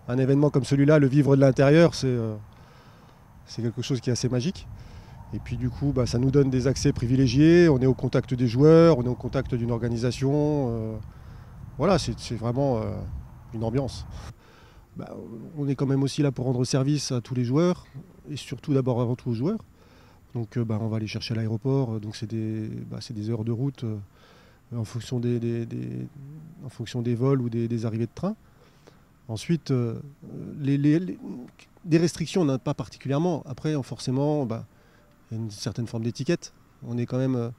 un événement comme celui-là, le vivre de l'intérieur, c'est quelque chose qui est assez magique. Et puis du coup, ça nous donne des accès privilégiés, on est au contact des joueurs, on est au contact d'une organisation. Voilà, c'est vraiment une ambiance. Bah, on est quand même aussi là pour rendre service à tous les joueurs, et surtout d'abord avant tout aux joueurs. Donc on va les chercher à l'aéroport, donc c'est des heures de route en fonction en fonction des vols ou des arrivées de train. Ensuite, des restrictions, on n'a pas particulièrement. Après, forcément, il y a une certaine forme d'étiquette. On est quand même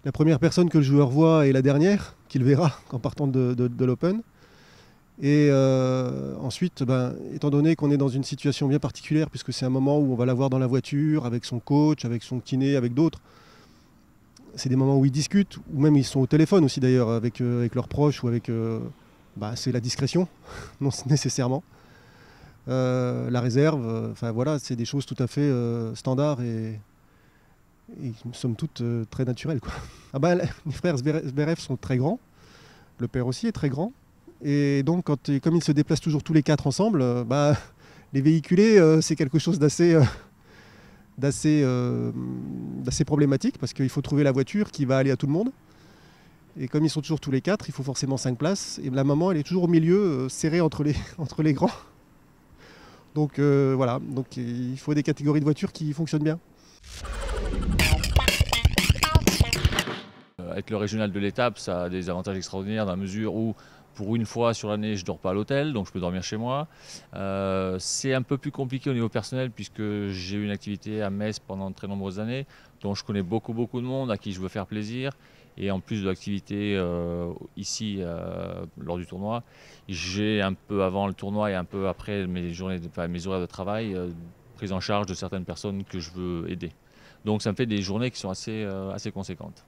la première personne que le joueur voit et la dernière qu'il verra en partant de l'Open. Et ensuite, étant donné qu'on est dans une situation bien particulière, puisque c'est un moment où on va l'avoir dans la voiture, avec son coach, avec son kiné, avec d'autres, c'est des moments où ils discutent, ou même ils sont au téléphone aussi d'ailleurs, avec leurs proches, ou avec... c'est la discrétion, non nécessairement. La réserve, voilà, c'est des choses tout à fait standards et somme toute très naturelles, quoi. Les frères Zverev sont très grands, le père aussi est très grand. Et donc, comme ils se déplacent toujours tous les quatre ensemble, les véhiculer, c'est quelque chose d'assez problématique parce qu'il faut trouver la voiture qui va aller à tout le monde. Et comme ils sont toujours tous les quatre, il faut forcément 5 places. Et la maman, elle est toujours au milieu, serrée entre les grands. Donc voilà, donc il faut des catégories de voitures qui fonctionnent bien. Avec le régional de l'étape, ça a des avantages extraordinaires dans la mesure où pour une fois sur l'année, je ne dors pas à l'hôtel, donc je peux dormir chez moi. C'est un peu plus compliqué au niveau personnel puisque j'ai eu une activité à Metz pendant de très nombreuses années, dont je connais beaucoup de monde à qui je veux faire plaisir. Et en plus de l'activité ici lors du tournoi, j'ai un peu avant le tournoi et un peu après mes horaires de travail prise en charge de certaines personnes que je veux aider. Donc ça me fait des journées qui sont assez conséquentes.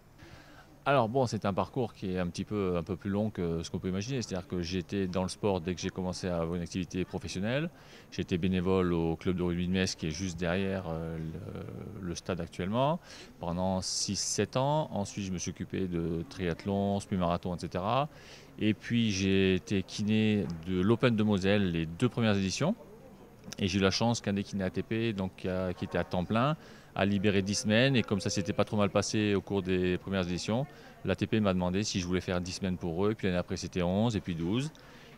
Alors bon, c'est un parcours qui est un peu plus long que ce qu'on peut imaginer. C'est-à-dire que j'étais dans le sport dès que j'ai commencé à avoir une activité professionnelle. J'étais bénévole au club de rugby de Metz qui est juste derrière le stade actuellement pendant 6-7 ans. Ensuite, je me suis occupé de triathlon, semi-marathon, etc. Et puis j'ai été kiné de l'Open de Moselle les 2 premières éditions. Et j'ai eu la chance qu'un des kinés ATP, donc, qui était à temps plein, a libéré 10 semaines. Et comme ça s'était pas trop mal passé au cours des premières éditions, l'ATP m'a demandé si je voulais faire 10 semaines pour eux. Et puis l'année après, c'était 11 et puis 12.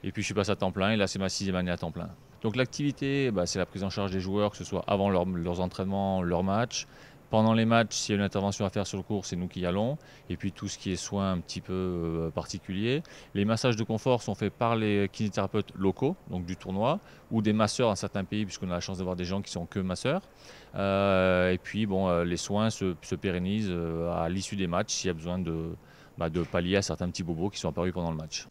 Et puis je suis passé à temps plein et là, c'est ma 6e année à temps plein. Donc l'activité, c'est la prise en charge des joueurs, que ce soit avant leurs entraînements, leurs matchs. Pendant les matchs, s'il y a une intervention à faire sur le cours, c'est nous qui y allons. Et puis tout ce qui est soins un petit peu particuliers. Les massages de confort sont faits par les kinésithérapeutes locaux, donc du tournoi, ou des masseurs dans certains pays, puisqu'on a la chance d'avoir des gens qui sont que masseurs. Et puis les soins se pérennisent à l'issue des matchs s'il y a besoin de pallier à certains petits bobos qui sont apparus pendant le match.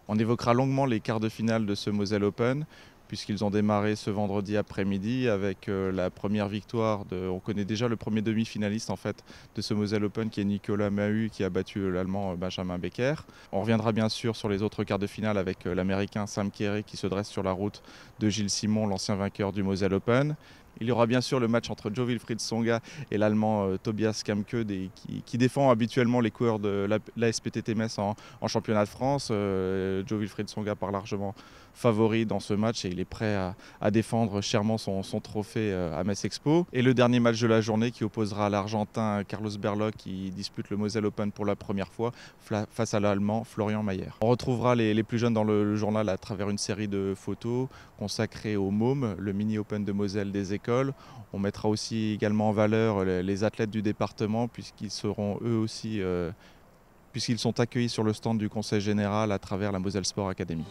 On évoquera longuement les quarts de finale de ce Moselle Open, puisqu'ils ont démarré ce vendredi après-midi avec la première victoire. On connaît déjà le premier demi-finaliste en fait, de ce Moselle Open qui est Nicolas Mahut qui a battu l'Allemand Benjamin Becker. On reviendra bien sûr sur les autres quarts de finale avec l'Américain Sam Querrey qui se dresse sur la route de Gilles Simon, l'ancien vainqueur du Moselle Open. Il y aura bien sûr le match entre Jo-Wilfried Tsonga et l'Allemand Tobias Kamke qui défend habituellement les coureurs de la SPTT Metz en championnat de France. Jo-Wilfried Tsonga part largement favori dans ce match et il est prêt à défendre chèrement son trophée à Metz Expo. Et le dernier match de la journée qui opposera l'Argentin Carlos Berlocq qui dispute le Moselle Open pour la première fois face à l'Allemand Florian Mayer. On retrouvera les plus jeunes dans le journal à travers une série de photos consacrées au MOM, le Mini Open de Moselle des écoles. On mettra aussi également en valeur les athlètes du département puisqu'ils seront eux aussi puisqu'ils sont accueillis sur le stand du Conseil général à travers la Moselle Sport Academy.